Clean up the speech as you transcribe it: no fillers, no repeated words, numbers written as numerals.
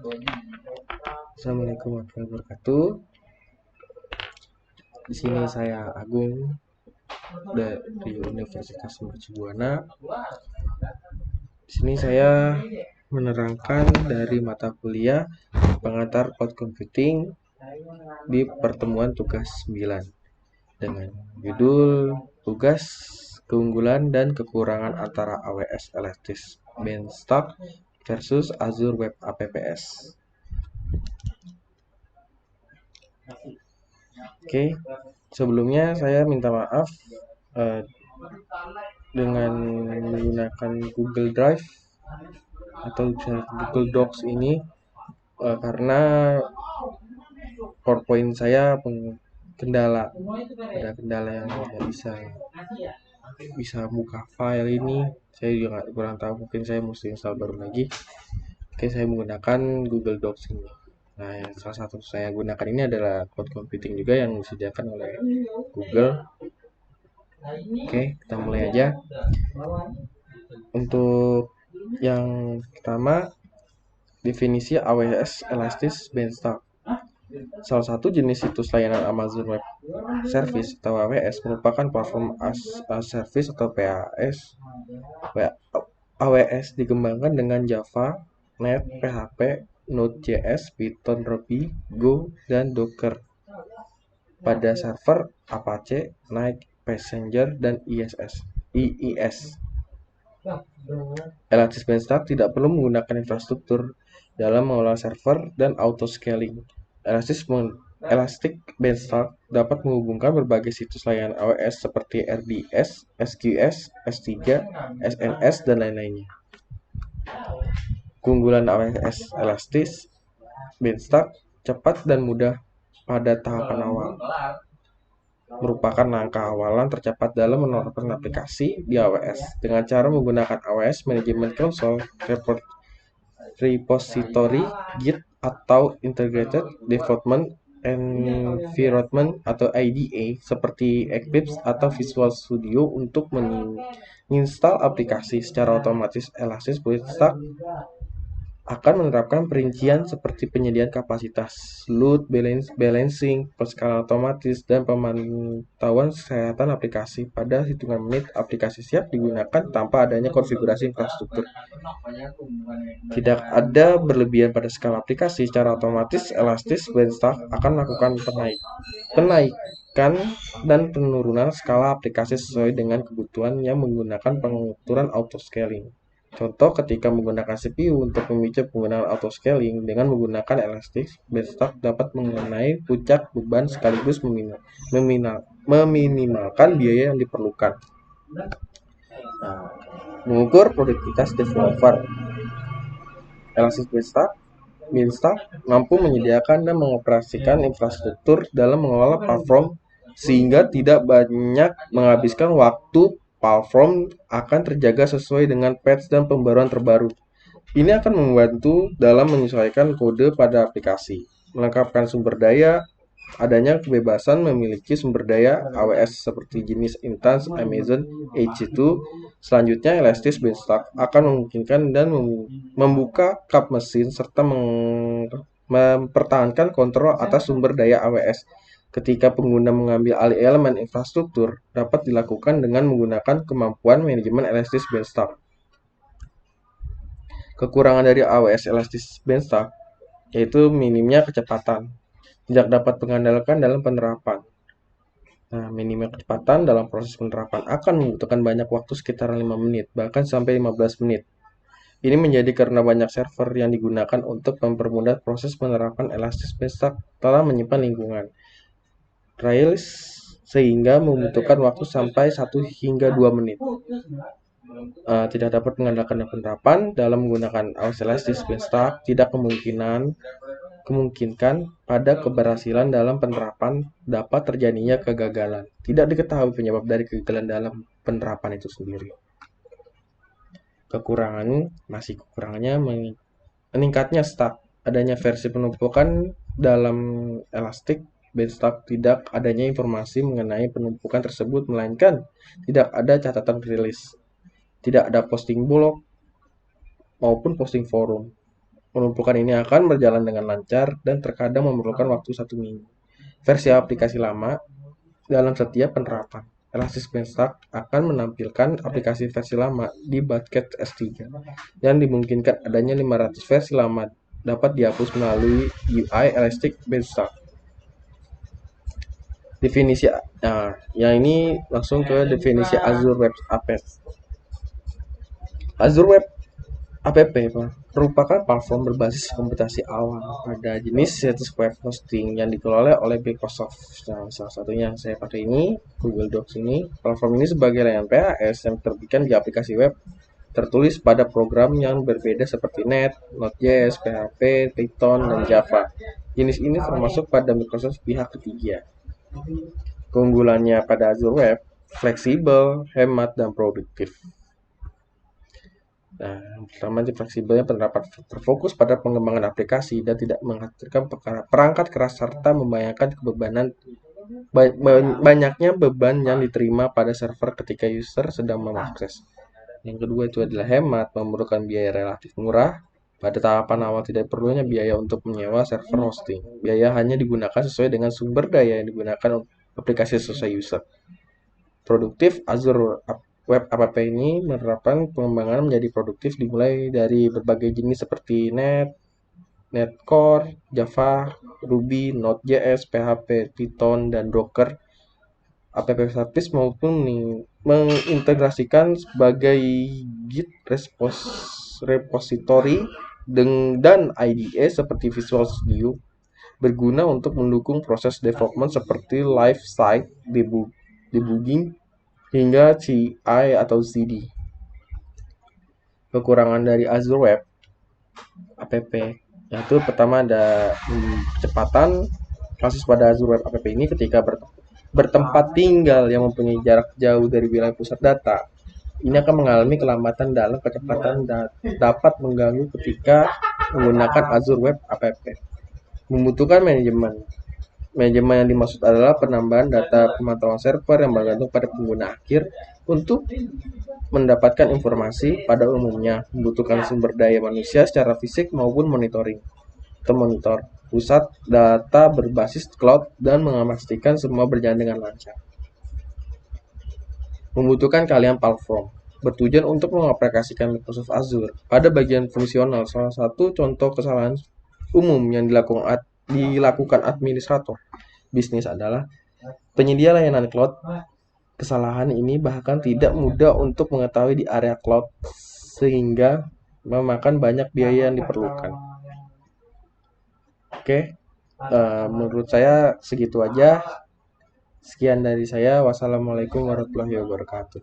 Assalamualaikum warahmatullahi wabarakatuh. Di sini saya Agung dari Universitas Mercubuana. Di sini saya menerangkan dari mata kuliah pengantar cloud computing di pertemuan tugas 9 dengan judul tugas keunggulan dan kekurangan antara AWS Elastic Beanstalk versus Azure Web APPS. Oke, sebelumnya saya minta maaf dengan menggunakan Google Drive atau Google Docs ini karena PowerPoint saya ada kendala yang tidak bisa buka file ini. Saya juga kurang tahu, mungkin saya mesti install baru lagi. Oke, saya menggunakan Google Docs ini. Nah, yang salah satu saya gunakan ini adalah cloud computing juga yang disediakan oleh Google. Oke, kita mulai aja. Untuk yang pertama, definisi AWS Elastic Beanstalk. Salah satu jenis situs layanan Amazon Web Service atau AWS merupakan Platform as a Service atau PaaS. AWS dikembangkan dengan Java, Net, PHP, Node.js, Python, Ruby, Go, dan Docker pada server Apache, Nike, Passenger, dan IIS. Elastic Beanstalk tidak perlu menggunakan infrastruktur dalam mengelola server dan auto-scaling. Elastic Beanstalk dapat menghubungkan berbagai situs layanan AWS seperti RDS, SQS, S3, SNS, dan lain-lainnya. Keunggulan AWS Elastic Beanstalk cepat dan mudah pada tahapan awal. Merupakan langkah awalan tercepat dalam menerapkan aplikasi di AWS dengan cara menggunakan AWS Management Console, Repository, Git, atau Integrated Development Environment atau IDE seperti Eclipse atau Visual Studio untuk menginstal aplikasi secara otomatis. Elastic Beanstalk akan menerapkan perincian seperti penyediaan kapasitas, load balancing, perskalan otomatis, dan pemantauan kesehatan aplikasi. Pada hitungan menit, aplikasi siap digunakan tanpa adanya konfigurasi infrastruktur. Tidak ada berlebihan pada skala aplikasi. Secara otomatis, Elastic Beanstalk akan melakukan penaikan dan penurunan skala aplikasi sesuai dengan kebutuhan yang menggunakan pengaturan auto-scaling. Contoh, ketika menggunakan CPU untuk memicu penggunaan auto-scaling dengan menggunakan Elastic Beanstalk dapat mengenai puncak beban sekaligus meminimalkan biaya yang diperlukan. Nah, mengukur produktivitas developer. Elastic Beanstalk mampu menyediakan dan mengoperasikan infrastruktur dalam mengelola platform sehingga tidak banyak menghabiskan waktu. Platform akan terjaga sesuai dengan patch dan pembaruan terbaru. Ini akan membantu dalam menyesuaikan kode pada aplikasi, melengkapkan sumber daya, adanya kebebasan memiliki sumber daya AWS seperti jenis instance Amazon EC2. Selanjutnya, Elastic Beanstalk akan memungkinkan dan membuka kap mesin serta mempertahankan kontrol atas sumber daya AWS. Ketika pengguna mengambil alih elemen infrastruktur, dapat dilakukan dengan menggunakan kemampuan manajemen Elastic Beanstalk. Kekurangan dari AWS Elastic Beanstalk yaitu minimnya kecepatan, tidak dapat mengandalkan dalam penerapan. Nah, minimnya kecepatan dalam proses penerapan akan membutuhkan banyak waktu sekitar 5 menit, bahkan sampai 15 menit. Ini menjadi karena banyak server yang digunakan untuk mempermudah proses penerapan Elastic Beanstalk telah menyimpan lingkungan Rails sehingga membutuhkan waktu sampai 1 hingga 2 menit. Tidak dapat mengandalkan penerapan dalam menggunakan AWS Elastic Beanstalk tidak kemungkinkan pada keberhasilan dalam penerapan dapat terjadinya kegagalan. Tidak diketahui penyebab dari kegagalan dalam penerapan itu sendiri. Kekurangannya meningkatnya stuck, adanya versi penumpukan dalam Elastic Beanstalk, tidak adanya informasi mengenai penumpukan tersebut, melainkan tidak ada catatan rilis, tidak ada posting blog maupun posting forum. Penumpukan ini akan berjalan dengan lancar dan terkadang memerlukan waktu 1 minggu. Versi aplikasi lama dalam setiap penerapan. Elasticsearch akan menampilkan aplikasi versi lama di bucket S3 dan dimungkinkan adanya 500 versi lama dapat dihapus melalui UI Elasticsearch. Definisi, nah, yang ini langsung ke definisi Azure Web App. Azure Web App merupakan platform berbasis komputasi awal pada jenis situs web hosting yang dikelola oleh Microsoft. Nah, salah satunya yang saya pakai ini, Google Docs ini. Platform ini sebagai layanan PHS yang terbitkan di aplikasi web tertulis pada program yang berbeda seperti Net, Node.js, PHP, Python, dan Java. Jenis ini termasuk pada Microsoft pihak ketiga. Keunggulannya pada Azure Web, fleksibel, hemat, dan produktif. Nah, yang pertama fleksibelnya penerapan terfokus pada pengembangan aplikasi dan tidak menghasilkan perangkat keras serta membayangkan kebebanan banyaknya beban yang diterima pada server ketika user sedang mengakses. Yang kedua itu adalah hemat, memerlukan biaya relatif murah. Pada tahapan awal tidak perlunya biaya untuk menyewa server hosting. Biaya hanya digunakan sesuai dengan sumber daya yang digunakan aplikasi sesuai user. Produktif, Azure Web App ini menerapkan pengembangan menjadi produktif dimulai dari berbagai jenis seperti Net, Core, Java, Ruby, Node.js, PHP, Python, dan Docker. App service maupun mengintegrasikan sebagai Git repository dan IDE seperti Visual Studio berguna untuk mendukung proses development seperti live site debugging hingga CI atau CD. Kekurangan dari Azure Web App yaitu pertama ada kecepatan. Kasus pada Azure Web App ini ketika bertempat tinggal yang mempunyai jarak jauh dari wilayah pusat data, ini akan mengalami kelambatan dalam kecepatan dan dapat mengganggu ketika menggunakan Azure Web App. Membutuhkan manajemen. Manajemen yang dimaksud adalah penambahan data pemantauan server yang bergantung pada pengguna akhir untuk mendapatkan informasi. Pada umumnya membutuhkan sumber daya manusia secara fisik maupun monitor pusat data berbasis cloud dan memastikan semua berjalan dengan lancar. Membutuhkan keahlian platform bertujuan untuk mengaplikasikan Microsoft Azure pada bagian fungsional. Salah satu contoh kesalahan umum yang dilakukan administrator bisnis adalah penyedia layanan cloud. Kesalahan ini bahkan tidak mudah untuk mengetahui di area cloud sehingga memakan banyak biaya yang diperlukan. Oke, menurut saya segitu aja. Sekian dari saya. Wassalamualaikum warahmatullahi wabarakatuh.